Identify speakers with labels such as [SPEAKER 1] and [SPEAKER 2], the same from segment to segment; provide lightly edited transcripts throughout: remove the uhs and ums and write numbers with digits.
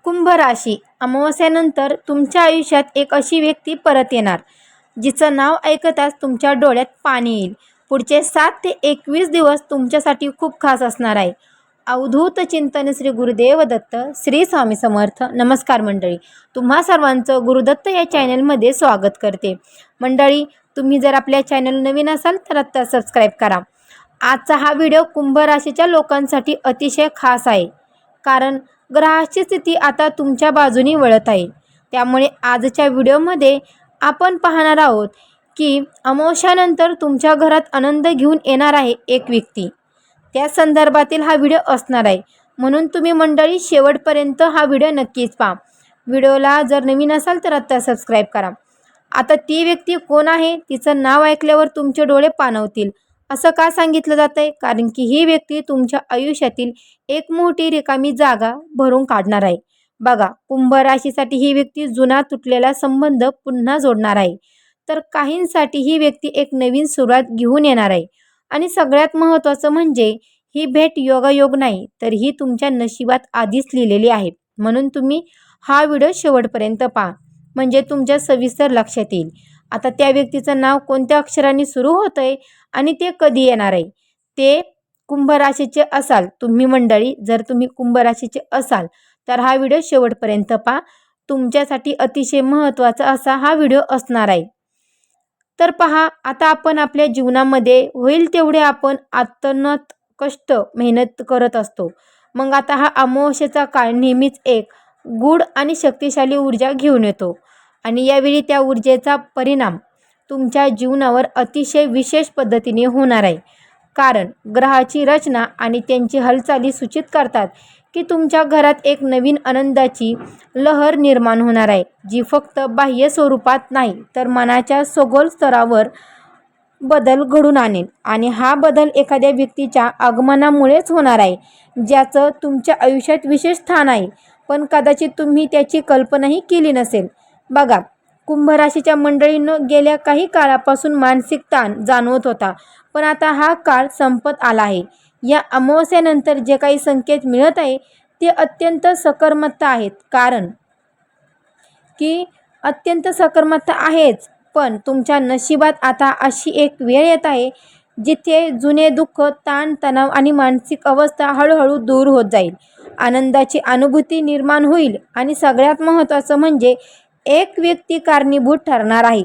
[SPEAKER 1] कुंभ राशी अमावस्येनंतर तुमच्या आयुष्यात एक अशी व्यक्ती परत येणार जिचं नाव ऐकताच तुमच्या डोळ्यात पाणी येईल. पुढचे 7 ते 21 दिवस तुमच्यासाठी खूप खास असणार आहे. अवधूत चिंतन श्री गुरुदेव दत्त श्री स्वामी समर्थ. नमस्कार मंडळी, तुम्हा सर्वांचं गुरुदत्त या चॅनलमध्ये स्वागत करते. मंडळी, तुम्ही जर आपल्या चॅनल नवीन असाल तर आत्ता सबस्क्राईब करा. आजचा हा व्हिडिओ कुंभ राशीच्या लोकांसाठी अतिशय खास आहे, कारण ग्रहाची स्थिती आता तुमच्या बाजूने वळत आहे. त्यामुळे आजच्या व्हिडिओमध्ये आपण पाहणार आहोत की अमावस्यानंतर तुमच्या घरात आनंद घेऊन येणार आहे एक व्यक्ती. त्या संदर्भातील हा व्हिडिओ असणार आहे, म्हणून तुम्ही मंडळी शेवटपर्यंत हा व्हिडिओ नक्कीच पहा. व्हिडिओला जर नवीन असाल तर आत्ता सबस्क्राईब करा. आता ती व्यक्ती कोण आहे, तिचं नाव ऐकल्यावर तुमचे डोळे पाणवतील. असं का सांगितलं जातं आहे? कारण की ही व्यक्ती तुमच्या आयुष्यातील एक मोठी रिकामी जागा भरून काढणार आहे. बघा, कुंभ राशीसाठी ही व्यक्ती जुना तुटलेला संबंध पुन्हा जोडणार आहे, तर काहींसाठी ही व्यक्ती एक नवीन सुरुवात घेऊन येणार आहे. आणि सगळ्यात महत्त्वाचं म्हणजे ही भेट योगायोग नाही, तर ही तुमच्या नशिबात आधीच लिहिलेली आहे. म्हणून तुम्ही हा व्हिडिओ शेवटपर्यंत पहा, म्हणजे तुमच्या सविस्तर लक्षात येईल. आता त्या व्यक्तीचं नाव कोणत्या अक्षरांनी सुरू होतं आहे आणि ते कधी येणार आहे. ते कुंभ राशीचे असाल तुम्ही मंडळी, जर तुम्ही कुंभ राशीचे असाल तर हा व्हिडिओ शेवटपर्यंत पहा. तुमच्यासाठी अतिशय महत्त्वाचा असा हा व्हिडिओ असणार आहे. तर पहा, आता आपण आपल्या जीवनामध्ये होईल तेवढे आपण अतोनात कष्ट मेहनत करत असतो. मग आता हा अमावस्येचा काळ नेहमीच एक गूढ आणि शक्तिशाली ऊर्जा घेऊन येतो, आणि यावेळी त्या ऊर्जेचा परिणाम तुमच्या जीवनावर अतिशय विशेष पद्धतीने होणार आहे. कारण ग्रहाची रचना आणि त्यांची हालचाली सूचित करतात की तुमच्या घरात एक नवीन आनंदाची लहर निर्माण होणार आहे, जी फक्त बाह्य स्वरूपात नाही तर मनाच्या सखोल स्तरावर बदल घडून आणेल. आणि हा बदल एखाद्या व्यक्तीच्या आगमनामुळेच होणार आहे, ज्याचं तुमच्या आयुष्यात विशेष स्थान आहे, पण कदाचित तुम्ही त्याची कल्पनाही केली नसेल. बघा, कुंभ राशीच्या मंडळींनो, गेल्या काही काळापासून मानसिक ताण जाणवत होता, पण आता हा काळ संपत आला आहे. या अमावस्येनंतर जे काही संकेत मिळत आहे ते अत्यंत सकारात्मक आहेत. कारण की अत्यंत सकारात्मक आहेच, पण तुमच्या नशिबात आता अशी एक वेळ येत आहे जिथे जुने दुःख, ताण तणाव आणि मानसिक अवस्था हळूहळू दूर होत जाईल. आनंदाची अनुभूती निर्माण होईल, आणि सगळ्यात महत्त्वाचं म्हणजे एक व्यक्ती कारणीभूत ठरणार आहे,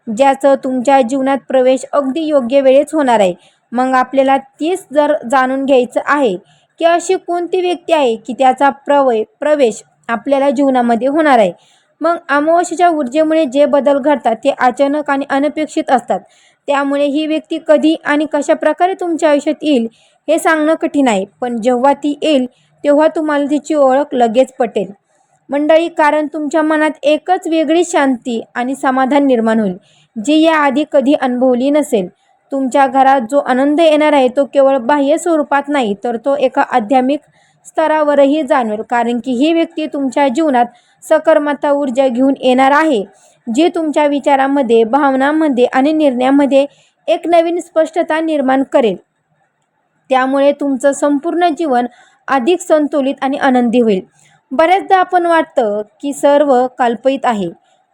[SPEAKER 1] ज्याचं तुमच्या जीवनात प्रवेश अगदी योग्य वेळेस होणार आहे. मग आपल्याला तीच जर जाणून घ्यायचं आहे की अशी कोणती व्यक्ती आहे की त्याचा प्रवेश आपल्याला जीवनामध्ये होणार आहे. मग अमावस्येच्या ऊर्जेमुळे जे बदल घडतात ते अचानक आणि अनपेक्षित असतात. त्यामुळे ही व्यक्ती कधी आणि कशा प्रकारे तुमच्या आयुष्यात येईल हे सांगणं कठीण आहे, पण जेव्हा ती येईल तेव्हा तुम्हाला तिची ओळख लगेच पटेल मंडळी. कारण तुमच्या मनात एकच वेगळी शांती आणि समाधान निर्माण होईल, जी याआधी कधी अनुभवली नसेल. तुमच्या घरात जो आनंद येणार आहे तो केवळ बाह्य स्वरूपात नाही, तर तो एका आध्यात्मिक स्तरावरही जाणवेल. कारण की ही व्यक्ती तुमच्या जीवनात सकारात्मक ऊर्जा घेऊन येणार आहे, जी तुमच्या विचारांमध्ये, भावनांमध्ये आणि निर्णयामध्ये एक नवीन स्पष्टता निर्माण करेल. त्यामुळे तुमचं संपूर्ण जीवन अधिक संतुलित आणि आनंदी होईल. बऱ्याचदा आपण वाटतं की सर्व कल्पित आहे.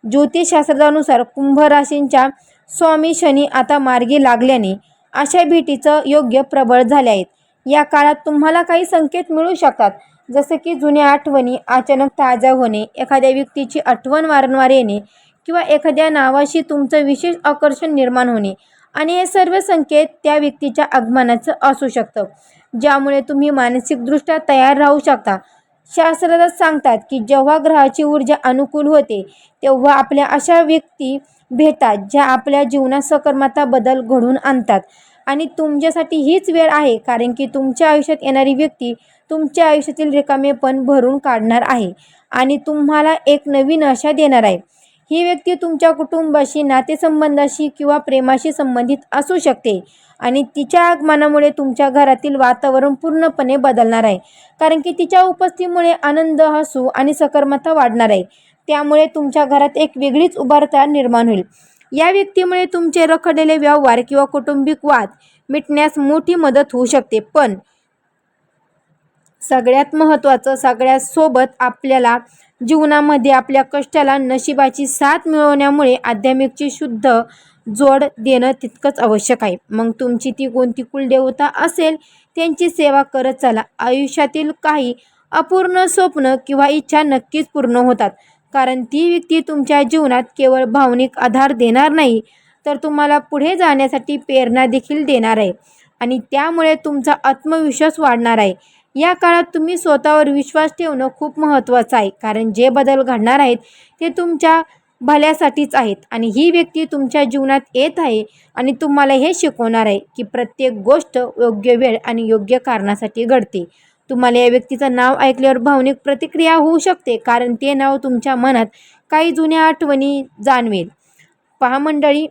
[SPEAKER 1] ज्योतिषशास्त्रानुसार कुंभ राशींच्या स्वामी शनी आता मार्गी लागल्याने अशा भेटीचं योग्य प्रबळ झाले आहेत. या काळात तुम्हाला काही संकेत मिळू शकतात, जसे की जुन्या आठवणी अचानक ताज्या होणे, एखाद्या व्यक्तीची आठवण वारंवार येणे, किंवा एखाद्या नावाशी तुमचं विशेष आकर्षण निर्माण होणे. आणि हे सर्व संकेत त्या व्यक्तीच्या आगमनाचं असू शकतं, ज्यामुळे तुम्ही मानसिकदृष्ट्या तयार राहू शकता. शास्त्रज्ञ सांगतात की जेव्हा ग्रहाची ऊर्जा अनुकूल होते तेव्हा आपल्या अशा व्यक्ती भेटतात ज्या आपल्या जीवनात सकारात्मक बदल घडवून आणतात. आणि तुमच्यासाठी हीच वेळ आहे, कारण की तुमच्या आयुष्यात येणारी व्यक्ती तुमच्या आयुष्यातील रिकामेपण भरून काढणार आहे आणि तुम्हाला एक नवीन आशा देणार आहे. ही व्यक्ती तुमच्या कुटुंबाशी, नातेसंबंधाशी किंवा प्रेमाशी संबंधित असू शकते, आणि तिच्या आगमनामुळे तुमच्या घरातील वातावरण पूर्णपणे बदलणार आहे. कारण की तिच्या उपस्थितीमुळे आनंद, हसू आणि सकारात्मकता वाढणार आहे. त्यामुळे तुमच्या घरात एक वेगळीच उभारता निर्माण होईल. या व्यक्तीमुळे तुमचे रखडलेले व्यवहार किंवा कौटुंबिक वाद मिटण्यास मोठी मदत होऊ शकते. पण सगळ्यात महत्त्वाचं, सगळ्यात सोबत आपल्याला जीवनामध्ये आपल्या कष्टाला नशिबाची साथ मिळवण्यामुळे आध्यात्मिकची शुद्ध जोड देणं तितकंच आवश्यक आहे. मग तुमची ती कोणती कुलदेवता असेल त्यांची सेवा करत चला. आयुष्यातील काही अपूर्ण स्वप्न किंवा इच्छा नक्कीच पूर्ण होतात, कारण ती व्यक्ती तुमच्या जीवनात केवळ भावनिक आधार देणार नाही, तर तुम्हाला पुढे जाण्यासाठी प्रेरणा देखील देणार आहे आणि त्यामुळे तुमचा आत्मविश्वास वाढणार आहे. या काळात तुम्ही स्वतःवर विश्वास ठेवणं खूप महत्त्वाचं आहे, कारण जे बदल घडणार आहेत ते तुमच्या भल्यासाठीच आहेत आणि ही व्यक्ती तुमच्या जीवनात येत आहे आणि तुम्हाला हे शिकवणार आहे की प्रत्येक गोष्ट योग्य वेळ आणि योग्य कारणासाठी घडते. तुम्हाला या व्यक्तीचं नाव ऐकल्यावर भावनिक प्रतिक्रिया होऊ शकते, कारण ते नाव तुमच्या मनात काही जुन्या आठवणी जाणवेल. पहा मंडळी,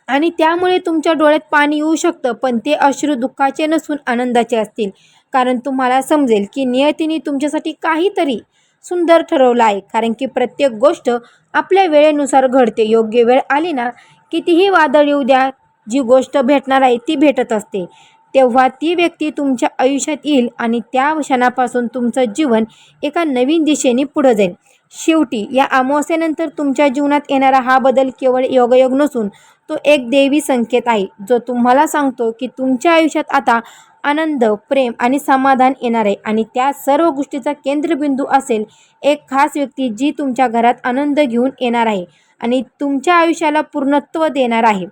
[SPEAKER 1] आणि त्यामुळे तुमच्या डोळ्यात पाणी येऊ शकतं, पण ते अश्रू दुःखाचे नसून आनंदाचे असतील, कारण तुम्हाला समजेल की नियतीने तुमच्यासाठी काहीतरी सुंदर ठरवलं आहे. कारण की प्रत्येक गोष्ट आपल्या वेळेनुसार घडते. योग्य वेळ आली ना, कितीही वादळ येऊ द्या, जी गोष्ट भेटणार आहे ती भेटत असते. तेव्हा ती व्यक्ती तुमच्या आयुष्यात येईल आणि त्या क्षणापासून तुमचं जीवन एका नवीन दिशेने पुढं जाईल. शेवटी या अमावस्येनंतर तुमच्या जीवनात येणारा हा बदल केवळ योगायोग नसून तो एक देवी संकेत आहे, जो तुम्हाला सांगतो की तुमच्या आयुष्यात आता आनंद, प्रेम आणि समाधान येणार आहे आणि त्या सर्व गोष्टीचा केंद्रबिंदू असेल एक खास व्यक्ती, जी तुमच्या घरात आनंद घेऊन येणार आहे आणि तुमच्या आयुष्याला पूर्णत्व देणार आहे.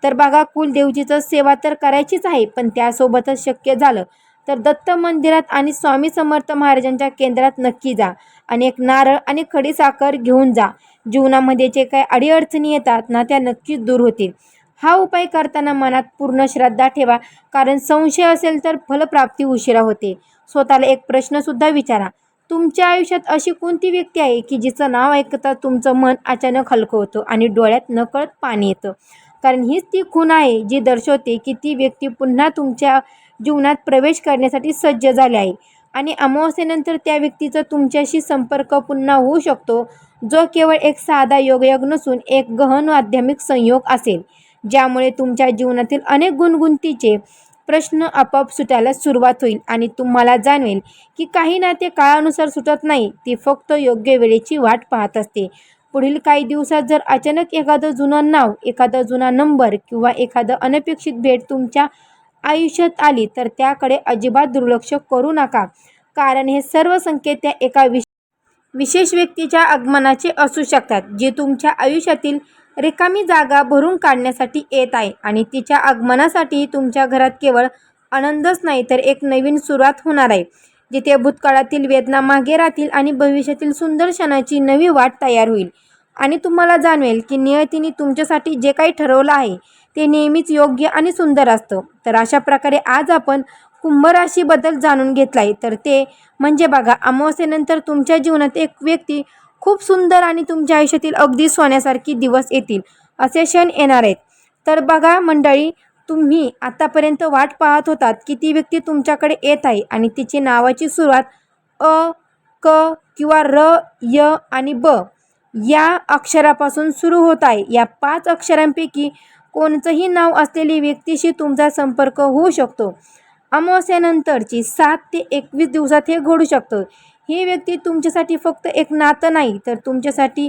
[SPEAKER 1] तर बघा, कुलदेवजीचं सेवा तर करायचीच आहे, पण त्यासोबतच शक्य झालं तर दत्त मंदिरात आणि स्वामी समर्थ महाराजांच्या केंद्रात नक्की जा आणि एक नारळ आणि खडीसाखर घेऊन जा. जीवनामध्ये जे काही अडीअडचणी येतात ना, त्या नक्कीच दूर होतील. हा उपाय करताना मनात पूर्ण श्रद्धा ठेवा, कारण संशय असेल तर फलप्राप्ती उशिरा होते. स्वतःला एक प्रश्नसुद्धा विचारा, तुमच्या आयुष्यात अशी कोणती व्यक्ती आहे की जिचं नाव ऐकता तुमचं मन अचानक हलकं होतं आणि डोळ्यात नकळत पाणी येतं. कारण हीच ती खूण आहे जी दर्शवते की ती व्यक्ती पुन्हा तुमच्या जीवनात प्रवेश करण्यासाठी सज्ज झाली आहे आणि अमावस्येनंतर त्या व्यक्तीचा तुमच्याशी संपर्क पुन्हा होऊ शकतो, जो केवळ एक साधा योगयोग नसून एक गहन आध्यात्मिक संयोग असेल, ज्यामुळे तुमच्या जीवनातील अनेक गुणगुंतीचे प्रश्न आपोआप सुटायला सुरुवात होईल आणि तुम्हाला जाणवेल की काही नाते काळानुसार सुटत नाही, ती फक्त योग्य वेळेची वाट पाहत असते. पुढील काही दिवसात जर अचानक एखादं जुनं नाव, एखादा जुना नंबर किंवा एखादं अनपेक्षित भेट तुमच्या आयुष्यात आली, तर त्याकडे अजिबात दुर्लक्ष करू नका, कारण हे सर्व संकेत त्या एका विशेष व्यक्तीच्या आगमनाचे असू शकतात, जे तुमच्या आयुष्यातील रिकामी जागा भरून काढण्यासाठी येत आहे आणि तिच्या आगमनासाठी तुमच्या घरात केवळ आनंदच नाही, तर एक नवीन सुरुवात होणार आहे, जिथे भूतकाळातील वेदना मागे राहतील आणि भविष्यातील सुंदर क्षणाची नवी वाट तयार होईल आणि तुम्हाला जाणवेल की नियतीने तुमच्यासाठी जे काही ठरवलं आहे ते नेहमीच योग्य आणि सुंदर असतं. तर अशा प्रकारे आज आपण कुंभ राशीबद्दल जाणून घेतलं आहे. तर ते म्हणजे बघा, अमावस्येनंतर तुमच्या जीवनात एक व्यक्ती खूप सुंदर आणि तुमच्या आयुष्यातील अगदी सोन्यासारखी दिवस येतील, असे क्षण येणार आहेत. तर बघा मंडळी, तुम्ही आतापर्यंत वाट पाहत होतात की ती व्यक्ती तुमच्याकडे येत आहे आणि तिची नावाची सुरुवात अ, क किंवा र, य आणि ब या अक्षरापासून सुरू होत आहे. या 5 अक्षरांपैकी कोणतंही नाव असलेली व्यक्तीशी तुमचा संपर्क होऊ शकतो. अमावस्येनंतरची 7 ते 21 दिवसात हे घडू शकतं. ही व्यक्ती तुमच्यासाठी फक्त एक नातं नाही, तर तुमच्यासाठी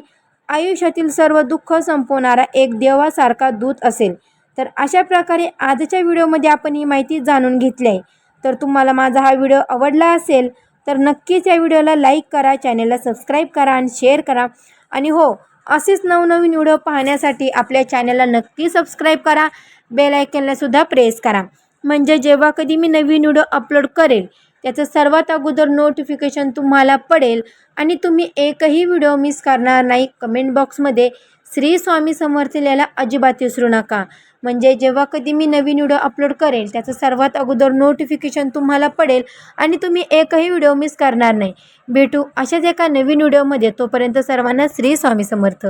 [SPEAKER 1] आयुष्यातील सर्व दुःख संपवणारा एक देवासारखा दूत असेल. तर अशा प्रकारे आजच्या व्हिडिओमध्ये आपण ही माहिती जाणून घेतली आहे. तर तुम्हाला माझा हा व्हिडिओ आवडला असेल तर नक्कीच या व्हिडिओला लाईक करा, चॅनलला सबस्क्राईब करा आणि शेअर करा. आणि हो, असेच नवनवीन व्हिडिओ पाहण्यासाठी आपल्या चॅनलला नक्की सबस्क्राईब करा, बेल आयकॉनला सुद्धा प्रेस करा, म्हणजे जेव्हा कधी मी नवीन व्हिडिओ अपलोड करेल त्याचं सर्वात अगोदर नोटिफिकेशन तुम्हाला पडेल आणि तुम्ही एकही व्हिडिओ मिस करणार नाही. कमेंट बॉक्समध्ये श्री स्वामी समर्थ लिहायला अजिबात विसरू नका, म्हणजे जेव्हा कधी मी नवीन व्हिडिओ अपलोड करेल त्याचं सर्वात अगोदर नोटिफिकेशन तुम्हाला पडेल आणि तुम्ही एकही व्हिडिओ मिस करणार नाही. भेटू अशाच एका नवीन व्हिडिओमध्ये. तोपर्यंत सर्वांना श्री स्वामी समर्थ.